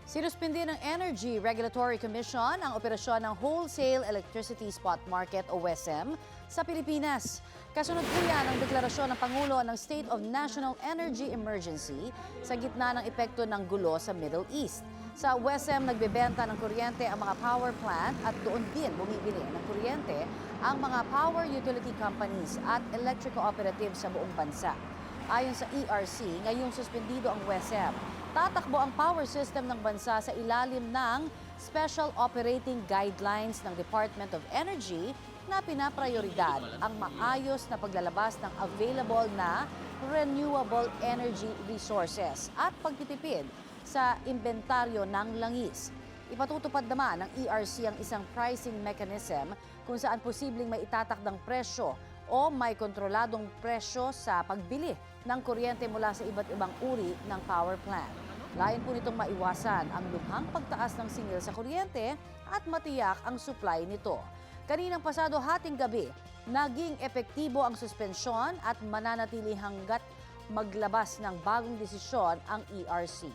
Sinuspindi ng Energy Regulatory Commission ang operasyon ng Wholesale Electricity Spot Market o WESM sa Pilipinas. Kasunod po yan ang deklarasyon ng Pangulo ng State of National Energy Emergency sa gitna ng epekto ng gulo sa Middle East. Sa WESM, nagbebenta ng kuryente ang mga power plant at doon din bumibili ng kuryente ang mga power utility companies at electric cooperatives sa buong bansa. Ayon sa ERC, ngayong suspendido ang WESM. Tatakbo ang power system ng bansa sa ilalim ng Special Operating Guidelines ng Department of Energy na pinaprioridad ang maayos na paglalabas ng available na renewable energy resources at pagtitipid sa inventaryo ng langis. Ipatutupad naman ng ERC ang isang pricing mechanism kung saan posibleng may itatakdang presyo o may kontroladong presyo sa pagbili ng kuryente mula sa iba't ibang uri ng power plant. Layon po nitong maiwasan ang lubhang pagtaas ng singil sa kuryente at matiyak ang supply nito. Kaninang pasado hating gabi, naging epektibo ang suspensyon at mananatili hanggat maglabas ng bagong desisyon ang ERC.